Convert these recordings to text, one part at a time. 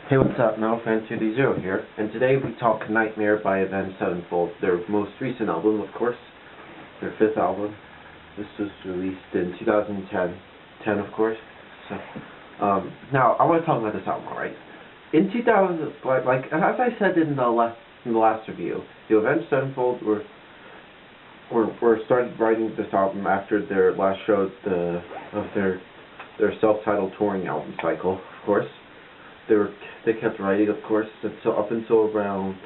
Hey, what's up? Fan2D0 here, and today we talk Nightmare by Avenged Sevenfold, their most recent album, of course, their fifth album. This was released in 2010, of course. So, now I want to talk about this album, alright? In 2000, as I said in the last review, the Avenged Sevenfold were started writing this album after their last show of their self-titled touring album cycle, of course. They kept writing, of course, up until around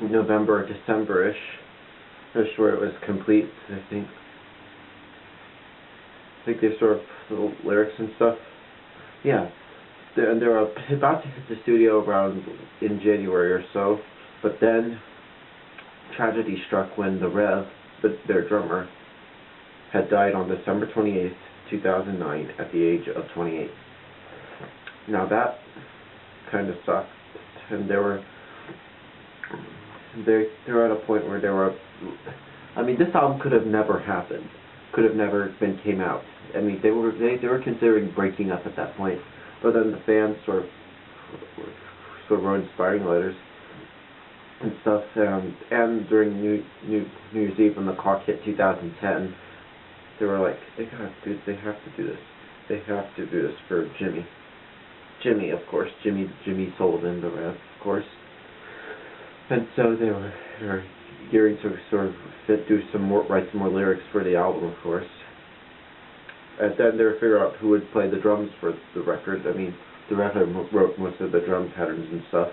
November, December-ish, where it was complete. I think they sort of little lyrics and stuff. Yeah, and they were about to hit the studio around in January or so, but then tragedy struck when the Rev, their drummer, had died on December 28th, 2009, at the age of 28. Now that kind of sucked, and they were at a point where this album could have never happened, could have never came out. I mean, they were considering breaking up at that point, but then the fans sort of wrote inspiring letters and stuff, and during New Year's Eve when the clock hit 2010, they were like, they have to do this for Jimmy, of course, Jimmy Sullivan, the Rev, of course. And so they were gearing to sort of write some more lyrics for the album, of course. And then they were figuring out who would play the drums for the record. I mean, the Rev wrote most of the drum patterns and stuff.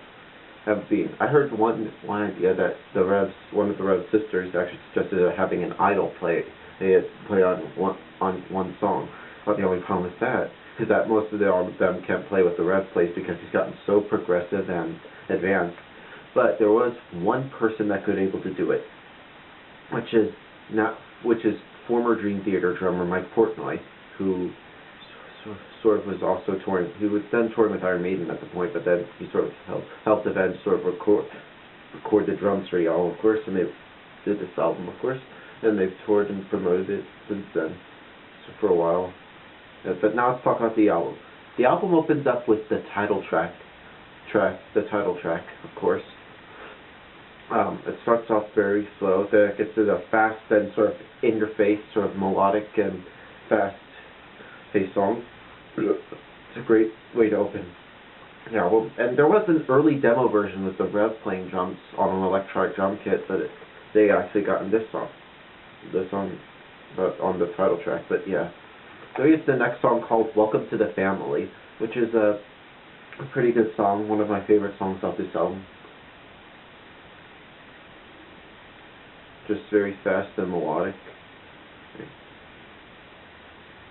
I heard one idea that one of the Rev's sisters actually suggested having an idol play. They had play on one song. But the only problem with that is that most of them can't play what the Rev plays because he's gotten so progressive and advanced. But there was one person that could able to do it, which is former Dream Theater drummer Mike Portnoy, who sort of was also touring. He was then touring with Iron Maiden at the point, but then he sort of helped Avenged sort of record the drums for y'all, of course, and they did this album, of course, and they've toured and promoted it since then, for a while. But now let's talk about the album. The album opens up with the title track, of course. It starts off very slow. Then it gets to the fast, then sort of in-your-face, sort of melodic and fast-paced song. It's a great way to open the album. And there was an early demo version with the Rev playing drums on an electronic drum kit that they actually got in this song, on the title track. But yeah. So here's the next song called Welcome to the Family, which is a pretty good song, one of my favorite songs off this album. Just very fast and melodic.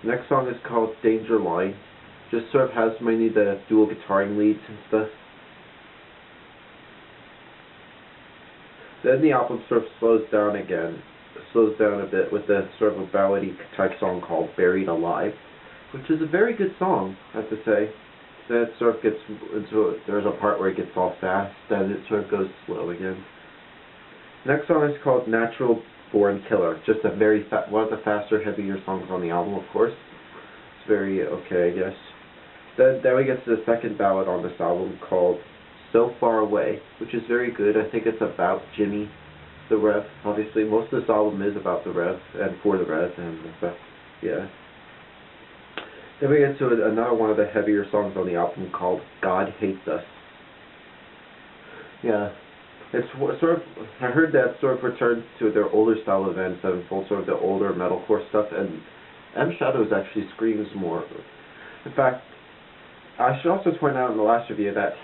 Next song is called Danger Line. Just sort of has many of the dual guitaring leads and stuff. Then the album sort of slows down a bit with a sort of a ballady type song called Buried Alive, which is a very good song, I have to say. Then it sort of gets into there's a part where it gets all fast, then it sort of goes slow again. Next song is called Natural Born Killer, just a one of the faster, heavier songs on the album, of course. It's very okay, I guess. Then we get to the second ballad on this album called So Far Away, which is very good. I think it's about Jimmy, the Rev. Obviously, most of this album is about the Rev and for the Rev and stuff. Yeah. Then we get to another one of the heavier songs on the album called God Hates Us. Yeah. It's sort of, I heard that sort of returns to their older style of Avenged Sevenfold, sort of the older metalcore stuff, and M Shadows actually screams more. In fact, I should also point out in the last review that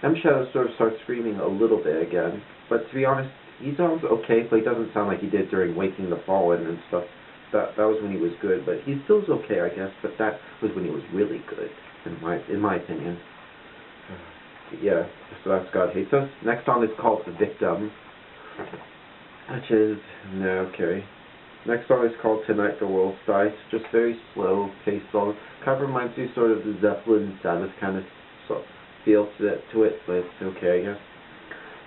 M Shadows sort of starts screaming a little bit again, but to be honest, he sounds okay, but he doesn't sound like he did during Waking the Fallen and stuff. That was when he was good, but he still is okay, I guess, but that was when he was really good, in my opinion. Yeah, so that's God Hates Us. Next song is called The Victim, which is, okay. Next song is called Tonight the World Dies, just very slow paced song. Kind of reminds me sort of the Zeppelin Sabbath kind of feel to it, but it's okay, I guess.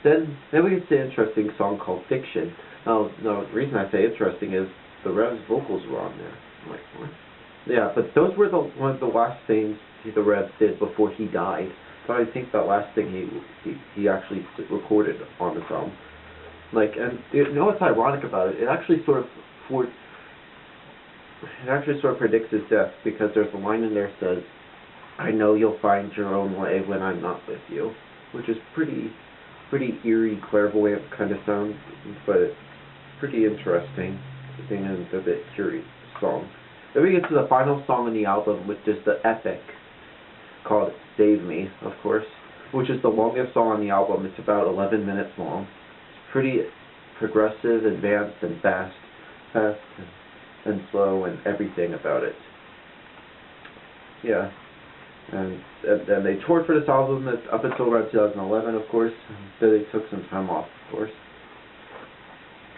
Then we get to an interesting song called Fiction. Now, the reason I say interesting is the Rev's vocals were on there. I'm like, what? Yeah, but those were one of the last things the Rev did before he died. but I think the last thing he actually recorded on this album. Like, and you know what's ironic about it? It actually sort of predicts his death, because there's a line in there that says, "I know you'll find your own way when I'm not with you," which is pretty eerie, clairvoyant kind of sound, but pretty interesting and a bit curious song. Then we get to the final song on the album, which is the epic called "Save Me," of course, which is the longest song on the album. It's about 11 minutes long. It's pretty progressive, advanced, and fast and slow, and everything about it. Yeah. And they toured for this album up until around 2011, of course. Then they took some time off, of course.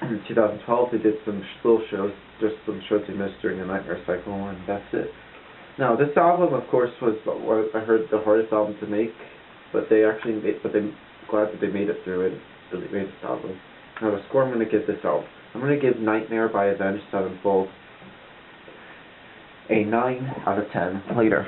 In 2012, they did some little shows, just some shows they missed during the Nightmare Cycle, and that's it. Now, this album, of course, was what I heard the hardest album to make, but they glad that they made it through and really made this album. Now, the score I'm going to give this album, I'm going to give Nightmare by Avenged Sevenfold a 9 out of 10 later.